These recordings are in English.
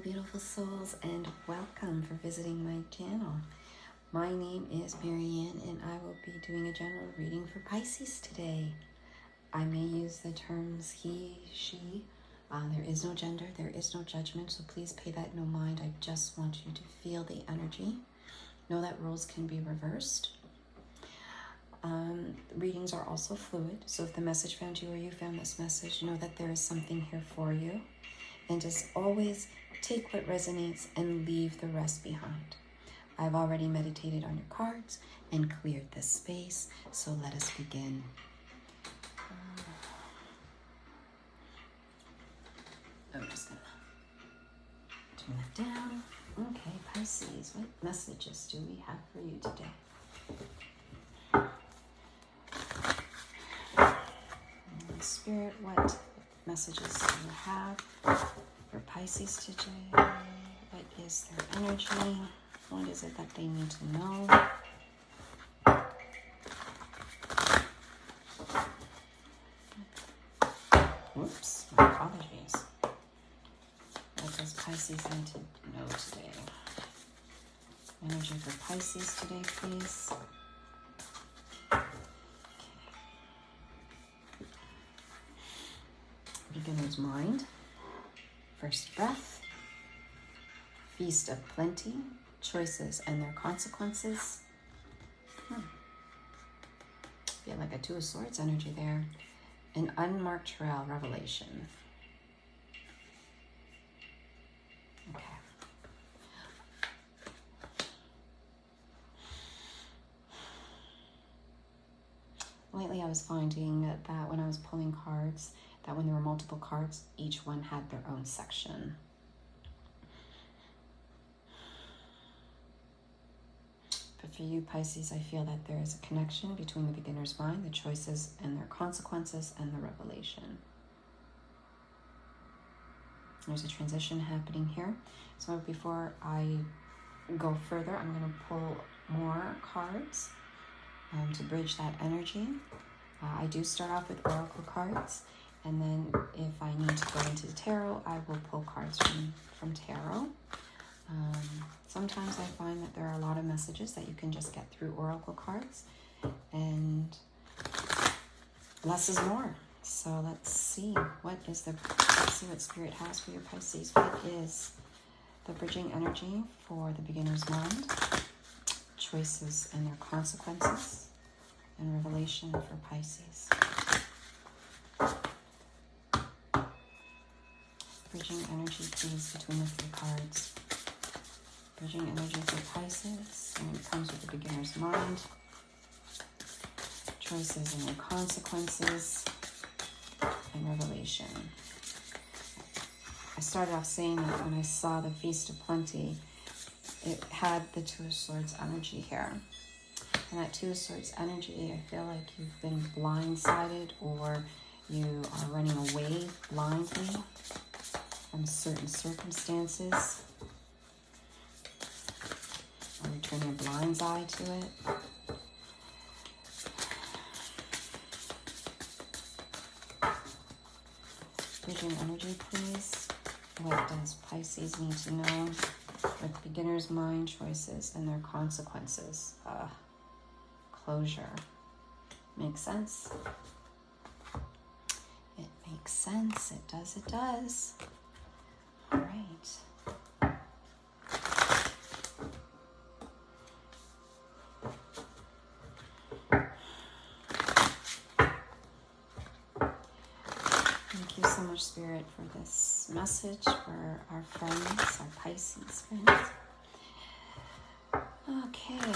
beautiful souls, and welcome for visiting my channel. My name is Marianne, and I will be doing a general reading for Pisces today. I may use the terms he, she. There is no gender, there is no judgment, so please pay that no mind. I just want you to feel the energy. Know that roles can be reversed. Readings are also fluid, so if the message found you or you found this message, know that there is something here for you. And as always, take what resonates and leave the rest behind. I've already meditated on your cards and cleared this space, so let us begin. I'm just gonna turn that down. Okay, Pisces, what messages do we have for you today? Spirit, what messages do you have for Pisces today? What is their energy? What is it that they need to know? Whoops, my apologies. What does Pisces need to know today? Energy for Pisces today, please. Beginner's mind, first breath, feast of plenty, choices and their consequences. Feel like a Two of Swords energy there. An unmarked trail, revelation. Okay. Lately I was finding that when I was pulling cards, that when there were multiple cards, each one had their own section. But for you, Pisces, I feel that there is a connection between the beginner's mind, the choices and their consequences, and the revelation. There's a transition happening here. So before I go further, I'm going to pull more cards to bridge that energy. I do start off with oracle cards. And then if I need to go into the tarot, I will pull cards from tarot. Sometimes I find that there are a lot of messages that you can just get through oracle cards. And less is more. So let's see what Spirit has for your Pisces. What is the bridging energy for the beginner's mind? Choices and their consequences. And revelation for Pisces. Bridging energy, please, between the three cards. Bridging energy for Pisces, and it comes with the beginner's mind. Choices and their consequences, and revelation. I started off saying that when I saw the Feast of Plenty, it had the Two of Swords energy here. And that Two of Swords energy, I feel like you've been blindsided, or you are running away blindly from certain circumstances, or you turn your blind eye to it. Bridging energy, please. What does Pisces need to know with beginner's mind, choices, and their consequences? Closure. Makes sense? It makes sense. It does. It does. All right. Thank you so much, Spirit, for this message for our friends, our Pisces friends. Okay.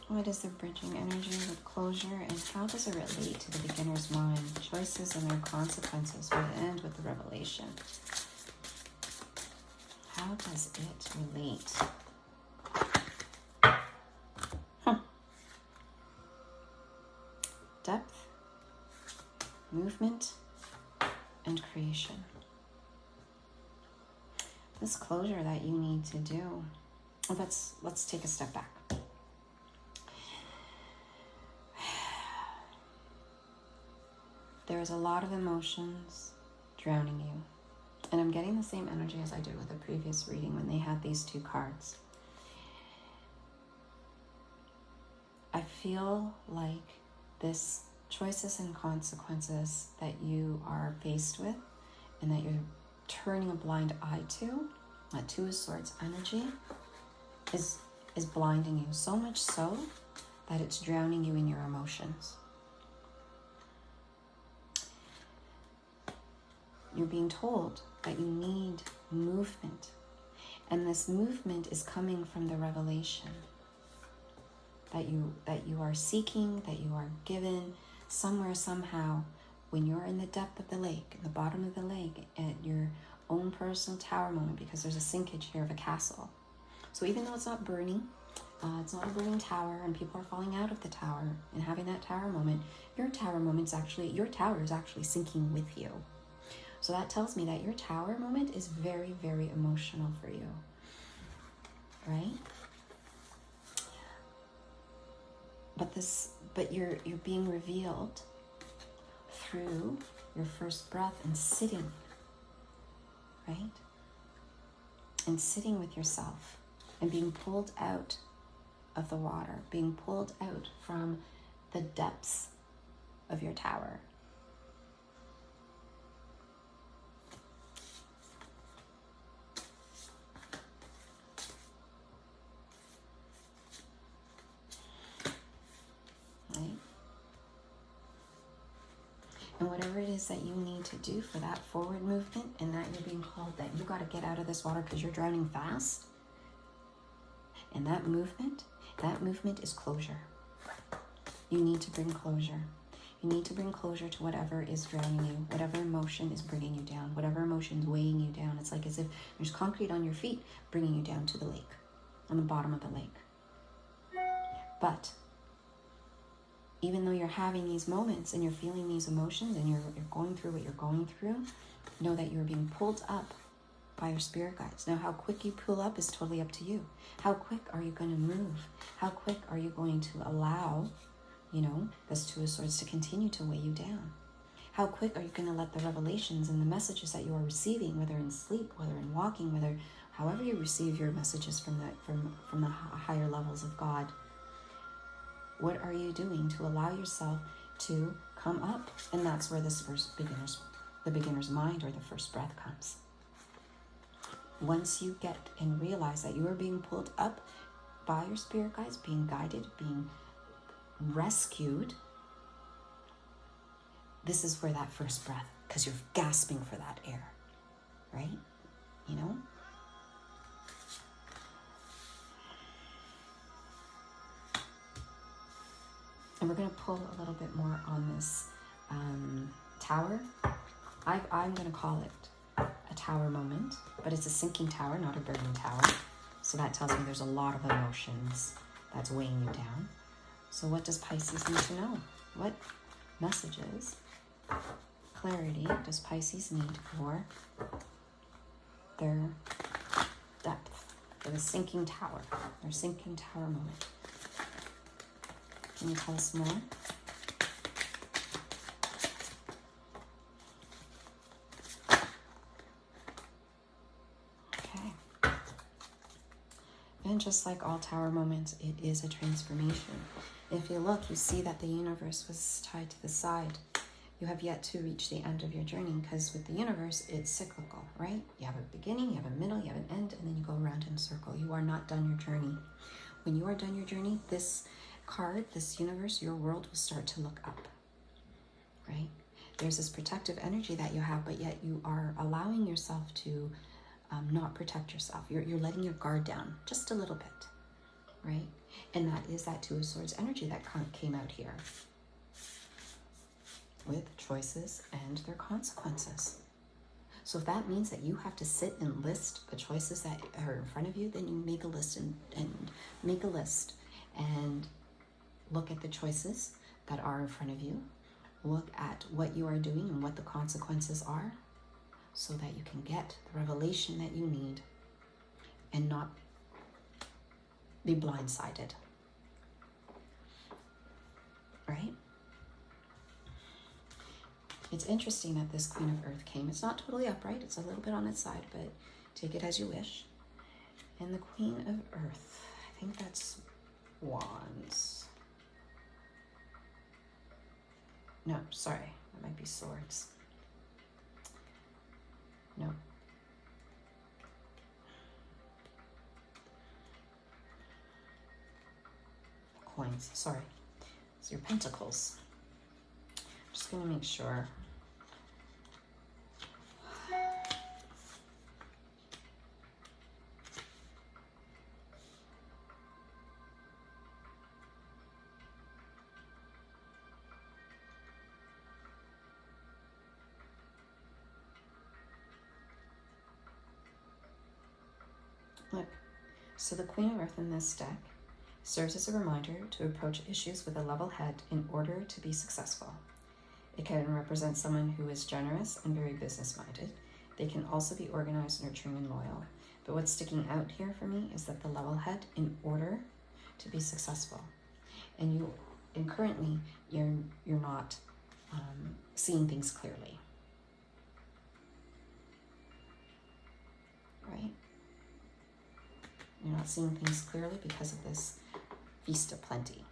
What is the bridging energy with closure, and how does it relate to the beginner's mind? Choices and their consequences will end with the revelation. How does it relate? Depth, movement, and creation. This closure that you need to do. Let's take a step back. There is a lot of emotions drowning you. And I'm getting the same energy as I did with the previous reading when they had these two cards. I feel like this choices and consequences that you are faced with and that you're turning a blind eye to, that Two of Swords energy, is blinding you. So much so that it's drowning you in your emotions. You're being told that you need movement. And this movement is coming from the revelation that you are seeking, that you are given somewhere, somehow, when you're in the depth of the lake, in the bottom of the lake, at your own personal tower moment, because there's a sinkage here of a castle. So even though it's not burning, it's not a burning tower, and people are falling out of the tower and having that tower moment, your tower is actually sinking with you. So that tells me that your tower moment is very, very emotional for you, right? But you're being revealed through your first breath and sitting, right? And sitting with yourself and being pulled out of the water, being pulled out from the depths of your tower. And whatever it is that you need to do for that forward movement, and that you're being called that you got to get out of this water because you're drowning fast. And that movement is closure. You need to bring closure. You need to bring closure to whatever is drowning you, whatever emotion is bringing you down, whatever emotion is weighing you down. It's like as if there's concrete on your feet bringing you down to the lake, on the bottom of the lake. But even though you're having these moments and you're feeling these emotions and you're going through what you're going through, know that you're being pulled up by your spirit guides. Now, how quick you pull up is totally up to you. How quick are you going to move? How quick are you going to allow, this Two of Swords to continue to weigh you down? How quick are you going to let the revelations and the messages that you are receiving, whether in sleep, whether in walking, however you receive your messages from the higher levels of God, what are you doing to allow yourself to come up? And that's where the beginner's mind or the first breath comes. Once you get and realize that you are being pulled up by your spirit guides, being guided, being rescued, this is where that first breath, because you're gasping for that air, right? And we're going to pull a little bit more on this tower. I'm going to call it a tower moment, but it's a sinking tower, not a burning tower. So that tells me there's a lot of emotions that's weighing you down. So what does Pisces need to know? What messages, clarity does Pisces need for their depth, for the sinking tower, their sinking tower moment? Can you tell us more? Okay. And just like all tower moments, it is a transformation. If you look, you see that the universe was tied to the side. You have yet to reach the end of your journey, because with the universe, it's cyclical, right? You have a beginning, you have a middle, you have an end, and then you go around in a circle. You are not done your journey. When you are done your journey, this card, this universe, your world will start to look up, right? There's this protective energy that you have, but yet you are allowing yourself to not protect yourself. You're letting your guard down just a little bit, right? And that is that Two of Swords energy that came out here with choices and their consequences. So if that means that you have to sit and list the choices that are in front of you, then you make a list and make a list and look at the choices that are in front of you. Look at what you are doing and what the consequences are, so that you can get the revelation that you need and not be blindsided. Right? It's interesting that this Queen of Earth came. It's not totally upright. It's a little bit on its side, but take it as you wish. And the Queen of Earth, I think that's Wands. No, sorry, that might be Swords. No. Coins, sorry. It's your Pentacles. Just gonna make sure. Look, so the Queen of Earth in this deck serves as a reminder to approach issues with a level head in order to be successful. It can represent someone who is generous and very business-minded. They can also be organized, nurturing, and loyal. But what's sticking out here for me is that the level head in order to be successful. And currently you're not seeing things clearly. Right? You're not seeing things clearly because of this feast of plenty.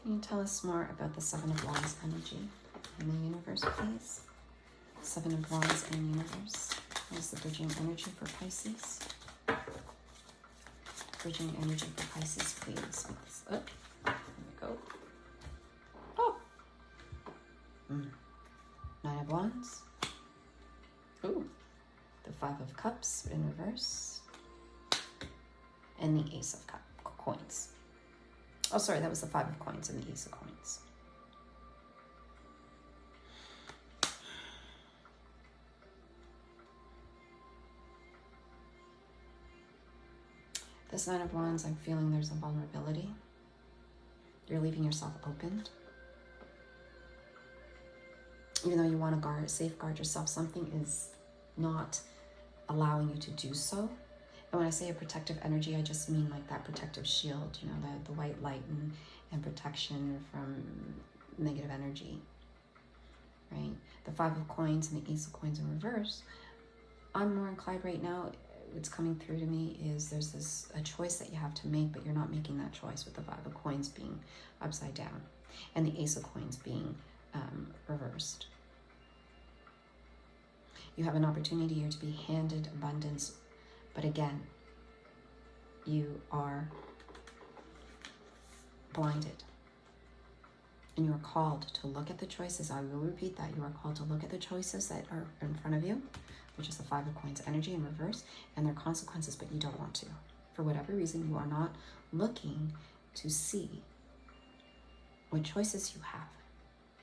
Can you tell us more about the Seven of Wands energy in the universe, please? Seven of Wands in the universe. What is the bridging energy for Pisces? Bridging energy for Pisces, please. Make this up. There we go. Oh! Nine of Wands. Ooh. The Five of Cups in reverse. And the Ace of Coins. Oh, sorry, that was the Five of Coins and the Ace of Coins. This Nine of Wands, I'm feeling there's a vulnerability. You're leaving yourself open. Even though you want to safeguard yourself, something is not allowing you to do so. And when I say a protective energy, I just mean like that protective shield, you know, the white light and protection from negative energy, right? The Five of Coins and the Ace of Coins in reverse. I'm more inclined right now, what's coming through to me is there's a choice that you have to make, but you're not making that choice with the Five of Coins being upside down and the Ace of Coins being reversed. You have an opportunity here to be handed abundance, but again, you are blinded. And you are called to look at the choices. I will repeat that. You are called to look at the choices that are in front of you, which is the Five of Coins energy in reverse, and their consequences, but you don't want to. For whatever reason, you are not looking to see what choices you have.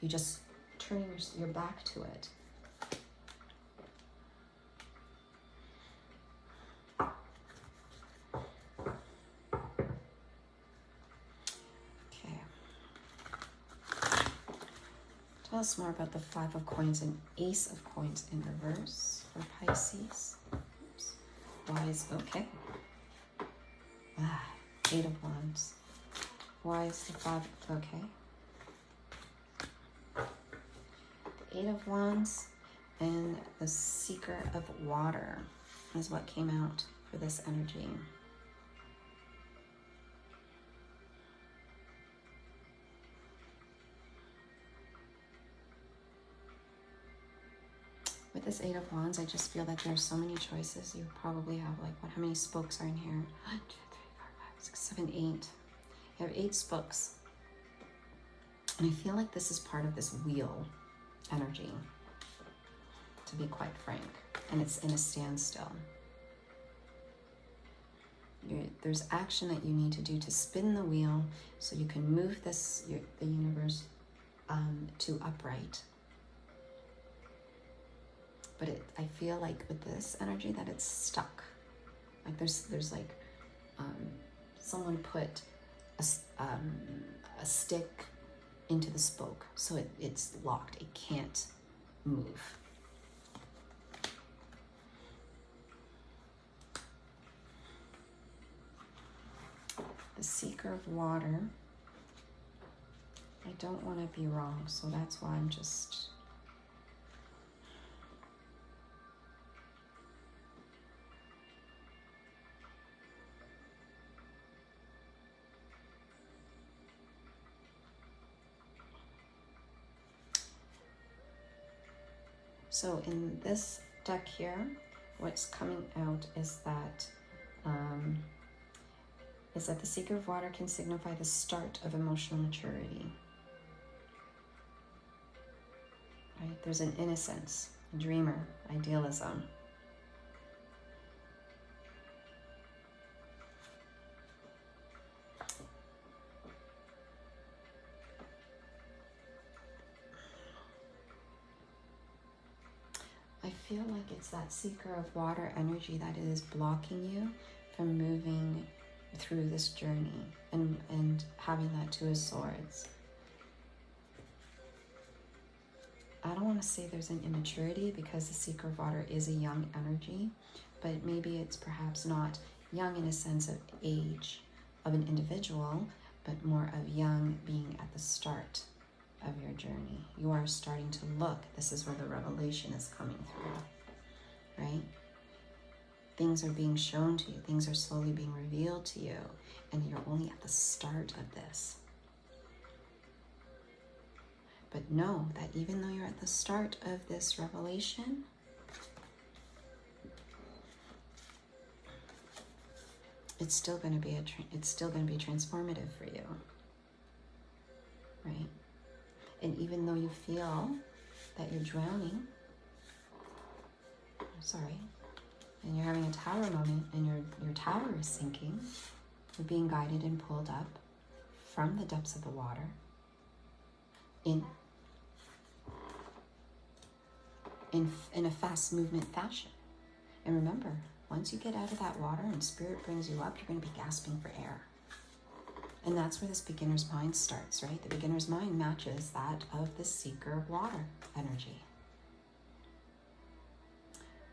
You just turn your back to it. Tell us more about the Five of Coins and Ace of Coins in reverse for Pisces. Oops. Wise, okay. Eight of Wands. Wise, the Five, okay. The Eight of Wands and the Seeker of Water is what came out for this energy. With this Eight of Wands, I just feel that there's so many choices. You probably have like, how many spokes are in here? 1, 2, 3, 4, 5, 6, 7, 8. You have 8 spokes. And I feel like this is part of this wheel energy, to be quite frank. And it's in a standstill. There's action that you need to do to spin the wheel so you can move the universe to upright. But I feel like with this energy that it's stuck. Like there's like someone put a stick into the spoke, so it's locked. It can't move. The Seeker of Water. I don't want to be wrong, so that's why I'm just... So in this deck here, what's coming out is that the Seeker of Water can signify the start of emotional maturity. Right? There's an innocence, a dreamer, idealism. I feel like it's that Seeker of Water energy that is blocking you from moving through this journey and having that Two of Swords. I don't want to say there's an immaturity because the Seeker of Water is a young energy, but maybe it's perhaps not young in a sense of age of an individual, but more of young being at the start of your journey. You are starting to look. This is where the revelation is coming through, right? Things are being shown to you. Things are slowly being revealed to you, and you're only at the start of this. But know that even though you're at the start of this revelation, it's still going to be transformative for you, right? And even though you feel that you're drowning, and you're having a tower moment, and your tower is sinking, you're being guided and pulled up from the depths of the water in a fast movement fashion. And remember, once you get out of that water and Spirit brings you up, you're going to be gasping for air. And that's where this beginner's mind starts, right? The beginner's mind matches that of the Seeker of Water energy.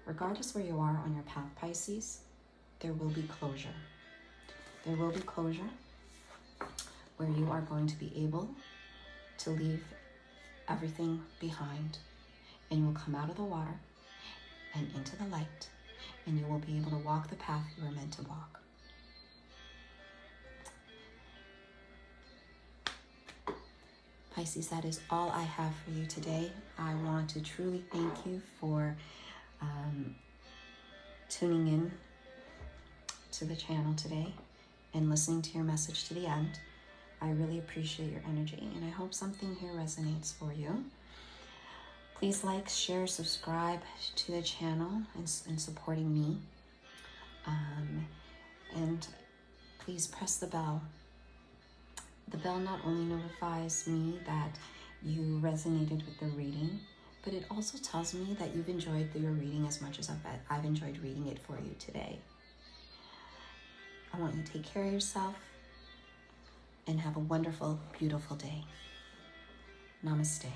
Regardless where you are on your path, Pisces, there will be closure. There will be closure where you are going to be able to leave everything behind, and you will come out of the water and into the light, and you will be able to walk the path you are meant to walk. Pisces, that is all I have for you today. I want to truly thank you for tuning in to the channel today and listening to your message to the end. I really appreciate your energy, and I hope something here resonates for you. Please like, share, subscribe to the channel and supporting me. And please press the bell. The bell not only notifies me that you resonated with the reading, but it also tells me that you've enjoyed your reading as much as I've enjoyed reading it for you today. I want you to take care of yourself and have a wonderful, beautiful day. Namaste.